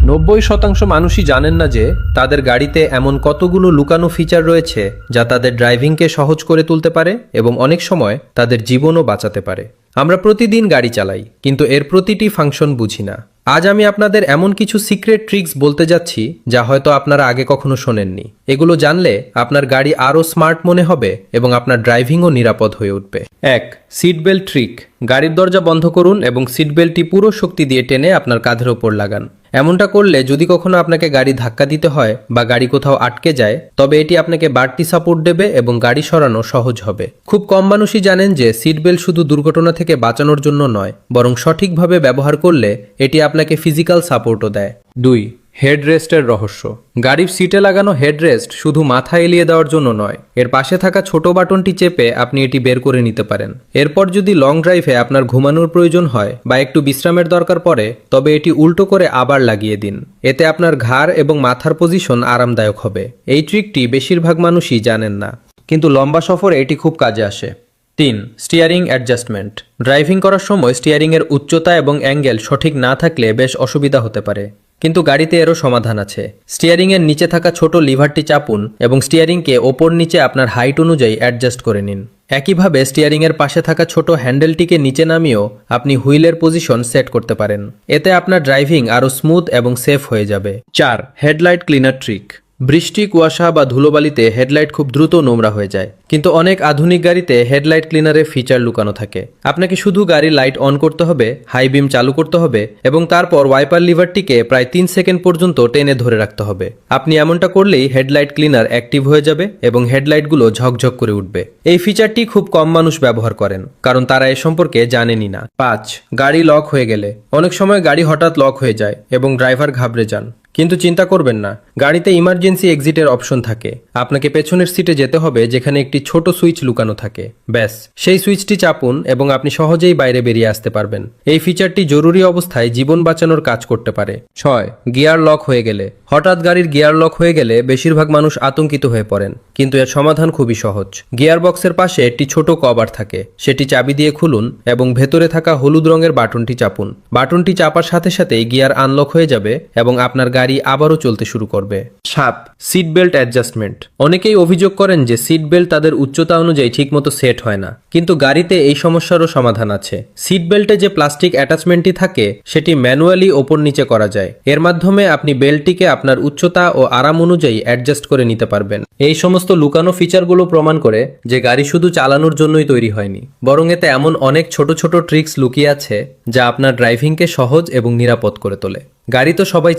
90% মানুষই জানেন না যে তাদের গাড়িতে এমন কতগুলো লুকানো ফিচার রয়েছে যা তাদের ড্রাইভিংকে সহজ করে তুলতে পারে এবং অনেক সময় তাদের জীবনও বাঁচাতে পারে। আমরা প্রতিদিন গাড়ি চালাই, কিন্তু এর প্রতিটি ফাংশন বুঝি না। আজ আমি আপনাদের এমন কিছু সিক্রেট ট্রিক্স বলতে যাচ্ছি যা হয়তো আপনারা আগে কখনো শোনেননি। এগুলো জানলে আপনার গাড়ি আরও স্মার্ট মনে হবে এবং আপনার ড্রাইভিংও নিরাপদ হয়ে উঠবে। 1. Seat belt trick. গাড়ির দরজা বন্ধ করুন এবং সিট বেল্টটি পুরো শক্তি দিয়ে টেনে আপনার কাঁধের ওপর লাগান। এমনটা করলে যদি কখনো আপনাকে গাড়ি ধাক্কা দিতে হয় বা গাড়ি কোথাও আটকে যায়, তবে এটি আপনাকে বাড়তি সাপোর্ট দেবে এবং গাড়ি সরানো সহজ হবে। খুব কম মানুষই জানেন যে সিট বেল্ট শুধু দুর্ঘটনা থেকে বাঁচানোর জন্য নয়, বরং সঠিকভাবে ব্যবহার করলে এটি আপনাকে ফিজিক্যাল সাপোর্টও দেয়। 2. হেডরেস্টের রহস্য। গাড়ির সিটে লাগানো হেডরেস্ট শুধু মাথা এলিয়ে দেওয়ার জন্য নয়, এর পাশে থাকা ছোট বাটনটি চেপে আপনি এটি বের করে নিতে পারেন। এরপর যদি লং ড্রাইভে আপনার ঘুমানোর প্রয়োজন হয় বা একটু বিশ্রামের দরকার পড়ে, তবে এটি উল্টো করে আবার লাগিয়ে দিন। এতে আপনার ঘাড় এবং মাথার পজিশন আরামদায়ক হবে। এই ট্রিকটি বেশিরভাগ মানুষই জানেন না, কিন্তু লম্বা সফরে এটি খুব কাজে আসে। 3. Steering adjustment. ড্রাইভিং করার সময় স্টিয়ারিংয়ের উচ্চতা এবং অ্যাঙ্গেল সঠিক না থাকলে বেশ অসুবিধা হতে পারে, কিন্তু গাড়িতে এরও সমাধান আছে। স্টিয়ারিংয়ের নিচে থাকা ছোট লিভারটি চাপুন এবং স্টিয়ারিংকে ওপর নিচে আপনার হাইট অনুযায়ী অ্যাডজাস্ট করে নিন। একইভাবে স্টিয়ারিংয়ের পাশে থাকা ছোট হ্যান্ডেলটিকে নিচে নামিয়েও আপনি হুইলের পজিশন সেট করতে পারেন। এতে আপনার ড্রাইভিং আরও স্মুথ এবং সেফ হয়ে যাবে। 4. Headlight cleaner trick. বৃষ্টি, কুয়াশা বা ধুলোবালিতে হেডলাইট খুব দ্রুত নোংরা হয়ে যায়, কিন্তু অনেক আধুনিক গাড়িতে হেডলাইট ক্লিনারে ফিচার লুকানো থাকে। আপনাকে শুধু গাড়ির লাইট অন করতে হবে, হাই বিম চালু করতে হবে এবং তারপর ওয়াইপার লিভারটিকে প্রায় 3 সেকেন্ড পর্যন্ত টেনে ধরে রাখতে হবে। আপনি এমনটা করলেই হেডলাইট ক্লিনার অ্যাক্টিভ হয়ে যাবে এবং হেডলাইটগুলো ঝকঝক করে উঠবে। এই ফিচারটি খুব কম মানুষ ব্যবহার করেন, কারণ তারা এ সম্পর্কে জানেনই না। 5. গাড়ি লক হয়ে গেলে। অনেক সময় গাড়ি হঠাৎ লক হয়ে যায় এবং ড্রাইভার ঘাবড়ে যান, কিন্তু চিন্তা করবেন না, গাড়িতে ইমার্জেন্সি এক্সিটের অপশন থাকে। আপনাকে পেছনের সিটে যেতে হবে যেখানে একটি ছোট সুইচ লুকানো থাকে। ব্যাস, সেই সুইচটি চাপুন এবং আপনি সহজেই বাইরে বেরিয়ে আসতে পারবেন। এই ফিচারটি জরুরি অবস্থায় জীবন বাঁচানোর কাজ করতে পারে। 6. গিয়ার লক হয়ে গেলে। হঠাৎ গাড়ির গিয়ার লক হয়ে গেলে বেশিরভাগ মানুষ আতঙ্কিত হয়ে পড়েন, কিন্তু এর সমাধান খুবই সহজ। গিয়ার বক্সের পাশে একটি ছোট কভার থাকে, সেটি চাবি দিয়ে খুলুন এবং ভেতরে থাকা হলুদ রঙের বাটনটি চাপুন। বাটনটি চাপার সাথে সাথেই গিয়ার আনলক হয়ে যাবে এবং আপনার গাড়ি আবারও চলতে শুরু করবে। 7. Seat belt adjustment. অনেকেই অভিযোগ করেন যে সিট বেল্ট তাদের উচ্চতা অনুযায়ী ঠিকমতো সেট হয় না, কিন্তু গাড়িতে এই সমস্যারও সমাধান আছে। সিট বেল্টে যে প্লাস্টিক অ্যাটাচমেন্টটি থাকে সেটি ম্যানুয়ালি ওপর নিচে করা যায়। এর মাধ্যমে আপনি বেল্টটিকে আপনার উচ্চতা ও আরাম অনুযায়ী অ্যাডজাস্ট করে নিতে পারবেন। এই সমস্ত লুকানো ফিচারগুলো প্রমাণ করে যে গাড়ি শুধু চালানোর জন্যই তৈরি হয়নি, বরং এতে এমন অনেক ছোট ছোট ট্রিক্স লুকিয়ে আছে যা আপনার ড্রাইভিংকে সহজ এবং নিরাপদ করে তোলে। গাড়ি তো সবাই